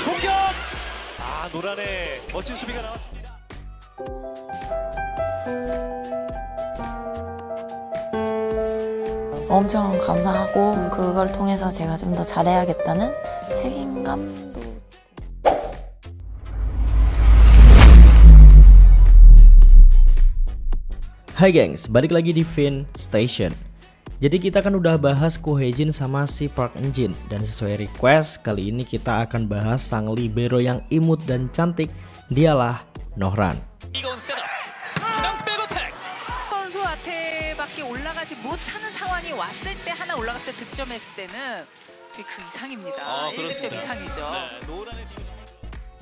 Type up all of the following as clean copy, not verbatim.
공격! 노란의 멋진 수비가 나왔습니다. 엄청 감사하고 그걸 통해서 제가 좀 더 잘해야겠다는 책임감도. Hai gengs, balik lagi di Vin Station. Jadi kita kan udah bahas Ko Hae-jin sama si Park Eun-jin, dan sesuai request kali ini kita akan bahas sang libero yang imut dan cantik, dialah Nohran. 선수한테밖에 올라가지 못하는 상황이 왔을 때 하나 올라갔을 때 득점했을 때는 그 이상입니다. 1득점 이상이죠.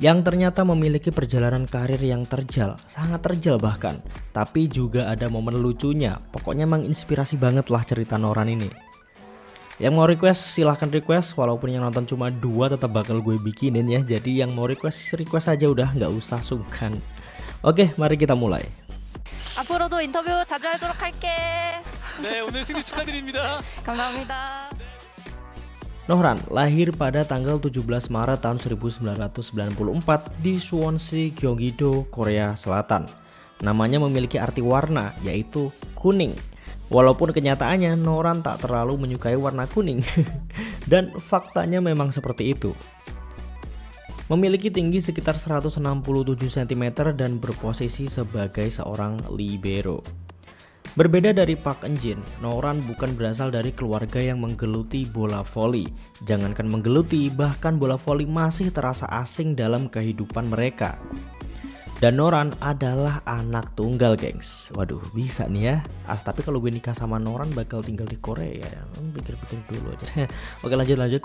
Yang ternyata memiliki perjalanan karir yang terjal, sangat terjal bahkan. Tapi juga ada momen lucunya, pokoknya menginspirasi banget lah cerita Nohran ini. Yang mau request silahkan request, walaupun yang nonton cuma 2 tetap bakal gue bikinin ya. Jadi yang mau request aja udah, nggak usah sungkan. Oke, mari kita mulai. 앞으로도 인터뷰 자주 하도록 할게. 네, 오늘 승리 축하드립니다. 감사합니다. Nohran lahir pada tanggal 17 Maret tahun 1994 di Suwon-si, Gyeonggi-do, Korea Selatan. Namanya memiliki arti warna, yaitu kuning. Walaupun kenyataannya Nohran tak terlalu menyukai warna kuning. Dan faktanya memang seperti itu. Memiliki tinggi sekitar 167 cm dan berposisi sebagai seorang libero. Berbeda dari Park Eun-jin, Nohran bukan berasal dari keluarga yang menggeluti bola voli. Jangankan menggeluti, bahkan bola voli masih terasa asing dalam kehidupan mereka. Dan Nohran adalah anak tunggal, gengs. Waduh, bisa nih ya. Tapi kalau gue nikah sama Nohran bakal tinggal di Korea ya. Pikir-pikir dulu aja. Oke, lanjut.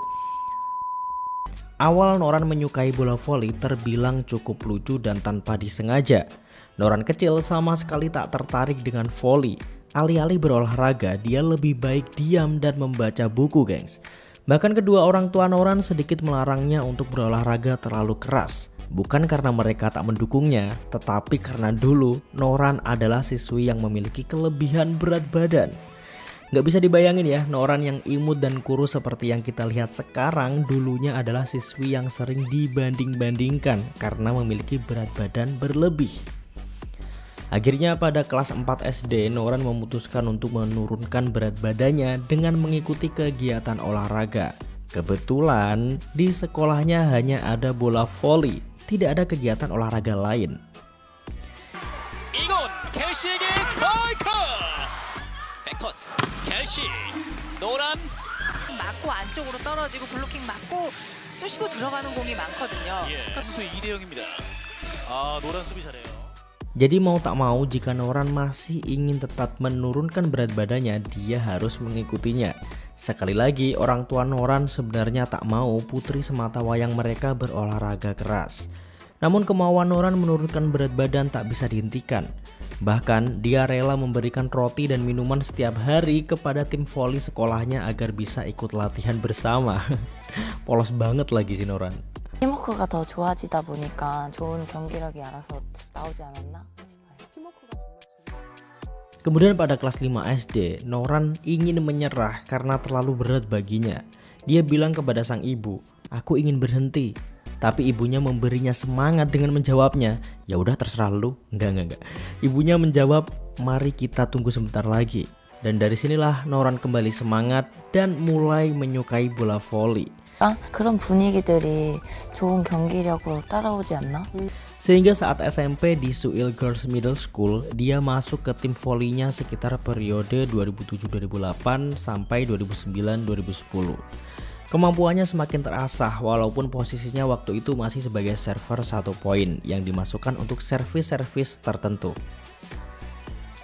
Awal Nohran menyukai bola voli terbilang cukup lucu dan tanpa disengaja. Nohran kecil sama sekali tak tertarik dengan voli. Alih-alih berolahraga, dia lebih baik diam dan membaca buku, gengs. Bahkan kedua orang tua Nohran sedikit melarangnya untuk berolahraga terlalu keras. Bukan karena mereka tak mendukungnya, tetapi karena dulu Nohran adalah siswi yang memiliki kelebihan berat badan. Gak bisa dibayangin ya, Nohran yang imut dan kurus seperti yang kita lihat sekarang dulunya adalah siswi yang sering dibanding-bandingkan karena memiliki berat badan berlebih. Akhirnya pada kelas 4 SD, Nohran memutuskan untuk menurunkan berat badannya dengan mengikuti kegiatan olahraga. Kebetulan di sekolahnya hanya ada bola voli, tidak ada kegiatan olahraga lain. 이건 켈시에게 스파이크! 백토스, 켈시, 노란 맞고 안쪽으로 떨어지고 블로킹 맞고 쑤시고 들어가는 공이 많거든요. 선수의 2대 0입니다. 노란 수비 잘해요. Jadi mau tak mau jika Nohran masih ingin tetap menurunkan berat badannya, dia harus mengikutinya. Sekali lagi, orang tua Nohran sebenarnya tak mau putri sematawayang mereka berolahraga keras. Namun kemauan Nohran menurunkan berat badan tak bisa dihentikan. Bahkan dia rela memberikan roti dan minuman setiap hari kepada tim voli sekolahnya agar bisa ikut latihan bersama. Polos banget lagi si Nohran. 팀워크가 더 좋아지다 보니까 좋은 경기력이 알아서 나오지 않았나 싶어요. Kemudian pada kelas 5 SD, Nohran ingin menyerah karena terlalu berat baginya. Dia bilang kepada sang ibu, "Aku ingin berhenti." Tapi ibunya memberinya semangat dengan menjawabnya, "Ya udah terserah lu." Enggak. Ibunya menjawab, "Mari kita tunggu sebentar lagi." Dan dari sinilah Nohran kembali semangat dan mulai menyukai bola voli. 그런 분위기들이 좋은 경기력으로 따라오지 않나? Sehingga saat SMP di Suil Girls Middle School, dia masuk ke tim volinya sekitar periode 2007-2008 sampai 2009-2010. Kemampuannya semakin terasah walaupun posisinya waktu itu masih sebagai server 1 poin yang dimasukkan untuk servis-servis tertentu.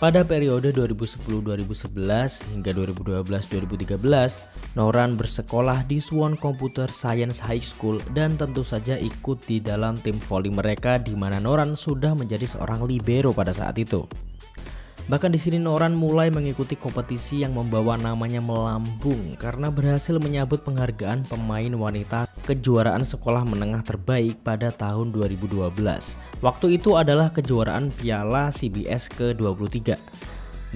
Pada periode 2010-2011 hingga 2012-2013, Nohran bersekolah di Suwon Computer Science High School dan tentu saja ikut di dalam tim voli mereka di mana Nohran sudah menjadi seorang libero pada saat itu. Bahkan di sini Nohran mulai mengikuti kompetisi yang membawa namanya melambung karena berhasil menyabet penghargaan pemain wanita kejuaraan sekolah menengah terbaik pada tahun 2012. Waktu itu adalah kejuaraan Piala CBS ke-23.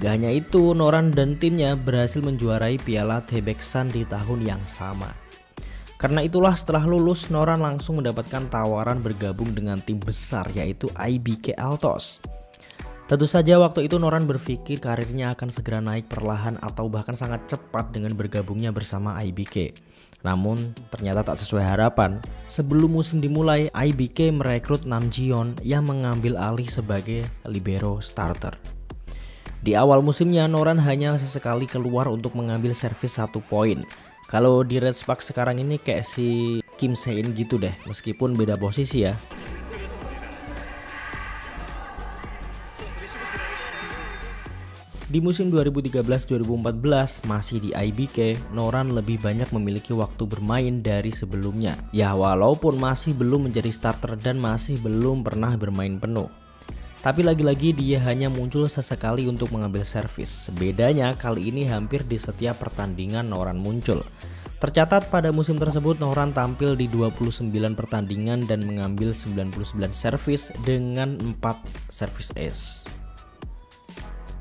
Gak hanya itu, Nohran dan timnya berhasil menjuarai Piala Taebeksan di tahun yang sama. Karena itulah setelah lulus, Noran langsung mendapatkan tawaran bergabung dengan tim besar yaitu IBK Altos. Tentu saja waktu itu Noran berpikir karirnya akan segera naik perlahan atau bahkan sangat cepat dengan bergabungnya bersama IBK. Namun ternyata tak sesuai harapan. Sebelum musim dimulai, IBK merekrut Nam Ji-yeon yang mengambil alih sebagai libero starter. Di awal musimnya Noran hanya sesekali keluar untuk mengambil servis 1 poin. Kalau di Red Sparks sekarang ini kayak si Kim Se-in gitu deh, meskipun beda posisi ya. Di musim 2013-2014 masih di IBK, Noran lebih banyak memiliki waktu bermain dari sebelumnya. Ya walaupun masih belum menjadi starter dan masih belum pernah bermain penuh. Tapi lagi-lagi dia hanya muncul sesekali untuk mengambil servis. Bedanya kali ini hampir di setiap pertandingan Noran muncul. Tercatat pada musim tersebut Noran tampil di 29 pertandingan dan mengambil 99 servis dengan 4 servis ace.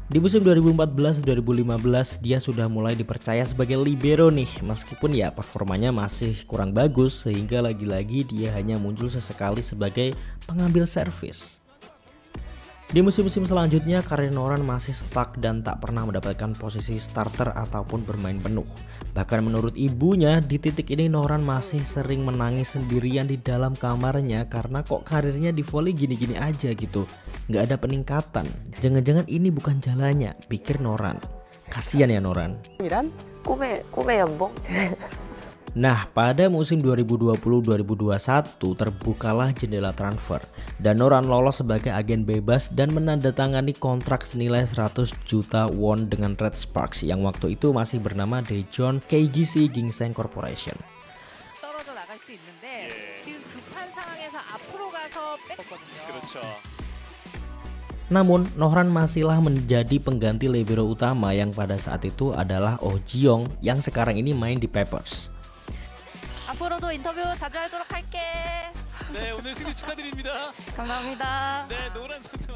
Di musim 2014-2015 dia sudah mulai dipercaya sebagai libero nih, meskipun ya performanya masih kurang bagus sehingga lagi-lagi dia hanya muncul sesekali sebagai pengambil servis. Di musim-musim selanjutnya karir Noran masih stuck dan tak pernah mendapatkan posisi starter ataupun bermain penuh. Bahkan menurut ibunya di titik ini Noran masih sering menangis sendirian di dalam kamarnya karena kok karirnya di volley gini-gini aja gitu. Nggak ada peningkatan. Jangan-jangan ini bukan jalannya, pikir Noran. Kasian ya Noran. 꿈의 연봉? Nah, pada musim 2020-2021 terbukalah jendela transfer dan Noran lolos sebagai agen bebas dan menandatangani kontrak senilai 100 juta won dengan Red Sparks yang waktu itu masih bernama Daejeon KGC Ginseng Corporation. 떨어져 나갈 수 있는데 예. 지금 급한 상황에서 앞으로 가서 뺐거든요. 그렇죠. Namun, Noran masihlah menjadi pengganti libero utama yang pada saat itu adalah Oh Ji-young yang sekarang ini main di Papers. 앞으로도 인터뷰 자주 하도록 할게. 네, 오늘 승리 축하드립니다. 감사합니다. 네, 노란 선수.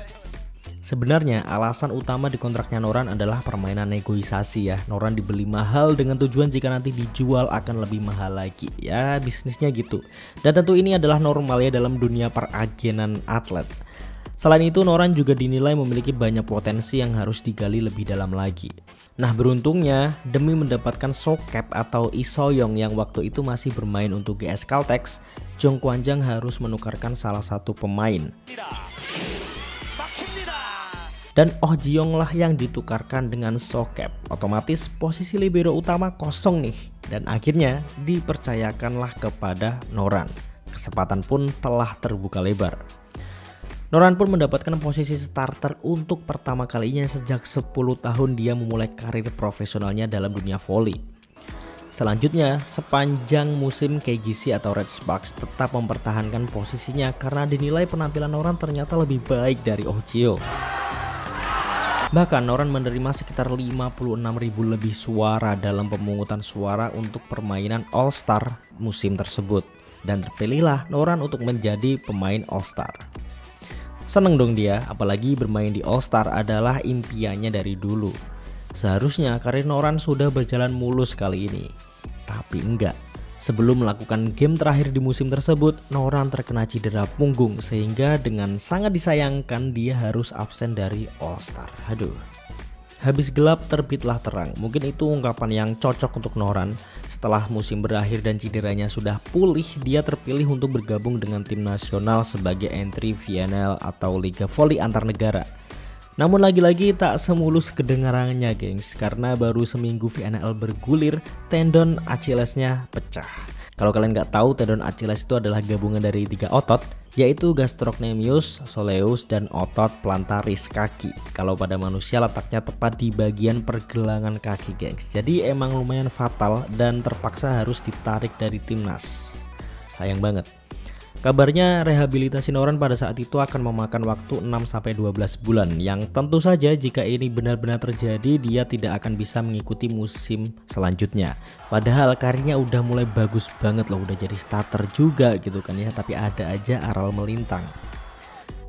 Sebenarnya alasan utama di kontraknya Noran adalah permainan negosiasi ya. Noran dibeli mahal dengan tujuan jika nanti dijual akan lebih mahal lagi. Ya bisnisnya gitu. Dan tentu ini adalah normal ya dalam dunia peragenan atlet. Selain itu Noran juga dinilai memiliki banyak potensi yang harus digali lebih dalam lagi. Nah beruntungnya demi mendapatkan sokap atau Isoyong yang waktu itu masih bermain untuk GS Caltex, Jong Kwan-jang harus menukarkan salah satu pemain. Dan Oh Ji-young lah yang ditukarkan dengan sokap. Otomatis posisi libero utama kosong nih. Dan akhirnya dipercayakanlah kepada Noran. Kesempatan pun telah terbuka lebar. Noran pun mendapatkan posisi starter untuk pertama kalinya sejak 10 tahun dia memulai karir profesionalnya dalam dunia volley. Selanjutnya, sepanjang musim KGC atau Red Sparks tetap mempertahankan posisinya karena dinilai penampilan Noran ternyata lebih baik dari Oh Ji-young. Bahkan Noran menerima sekitar 56.000 lebih suara dalam pemungutan suara untuk permainan All Star musim tersebut. Dan terpilihlah Noran untuk menjadi pemain All Star. Seneng dong dia, apalagi bermain di All Star adalah impiannya dari dulu. Seharusnya karir Noran sudah berjalan mulus kali ini. Tapi enggak. Sebelum melakukan game terakhir di musim tersebut, Noran terkena cedera punggung sehingga dengan sangat disayangkan dia harus absen dari All Star. Aduh. Habis gelap terbitlah terang. Mungkin itu ungkapan yang cocok untuk Noran. Setelah musim berakhir dan cederanya sudah pulih, dia terpilih untuk bergabung dengan tim nasional sebagai entry VNL atau Liga Volley Antar Negara. Namun lagi-lagi tak semulus kedengarannya gengs, karena baru seminggu VNL bergulir, tendon Achillesnya pecah. Kalau kalian nggak tahu, tendon Achilles itu adalah gabungan dari 3 otot, yaitu gastrocnemius, soleus, dan otot plantaris kaki. Kalau pada manusia letaknya tepat di bagian pergelangan kaki gengs. Jadi emang lumayan fatal dan terpaksa harus ditarik dari timnas. Sayang banget. Kabarnya rehabilitasi Noran pada saat itu akan memakan waktu 6-12 bulan, yang tentu saja jika ini benar-benar terjadi dia tidak akan bisa mengikuti musim selanjutnya. Padahal karirnya udah mulai bagus banget loh, udah jadi starter juga gitu kan ya, tapi ada aja aral melintang.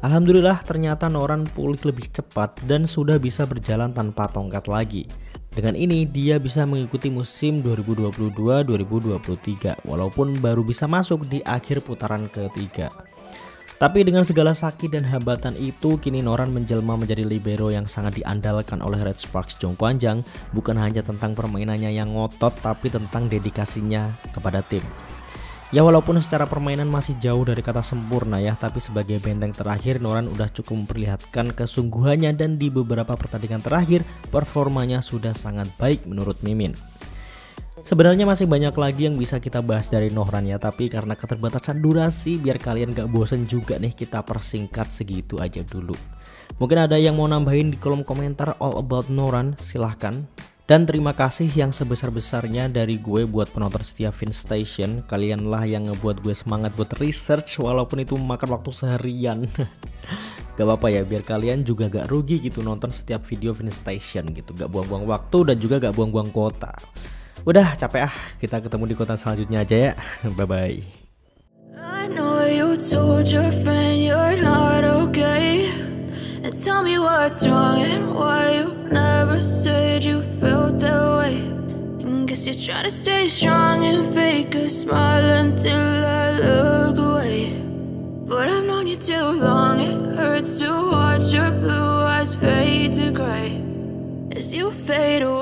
Alhamdulillah ternyata Noran pulih lebih cepat dan sudah bisa berjalan tanpa tongkat lagi. Dengan ini dia bisa mengikuti musim 2022-2023 walaupun baru bisa masuk di akhir putaran ketiga. Tapi dengan segala sakit dan hambatan itu, kini Noran menjelma menjadi libero yang sangat diandalkan oleh Red Sparks Jongkwanjang. Bukan hanya tentang permainannya yang ngotot, tapi tentang dedikasinya kepada tim. Ya walaupun secara permainan masih jauh dari kata sempurna ya, tapi sebagai benteng terakhir Noran udah cukup memperlihatkan kesungguhannya dan di beberapa pertandingan terakhir performanya sudah sangat baik menurut Mimin. Sebenarnya masih banyak lagi yang bisa kita bahas dari Noran ya, tapi karena keterbatasan durasi biar kalian gak bosen juga nih, kita persingkat segitu aja dulu. Mungkin ada yang mau nambahin di kolom komentar all about Noran, silahkan. Dan terima kasih yang sebesar-besarnya dari gue buat penonton setia Vin Station. Kalianlah yang ngebuat gue semangat buat research walaupun itu makan waktu seharian. Gak apa-apa ya, biar kalian juga gak rugi gitu nonton setiap video Vin Station gitu. Gak buang-buang waktu dan juga gak buang-buang kuota. Udah capek kita ketemu di konten selanjutnya aja ya. Bye-bye. I know you told your friend you're not okay. And tell me what's wrong and why you never said you felt that way. And guess you're trying to stay strong and fake a smile until I look away. But I've known you too long, it hurts to watch your blue eyes fade to gray as you fade away.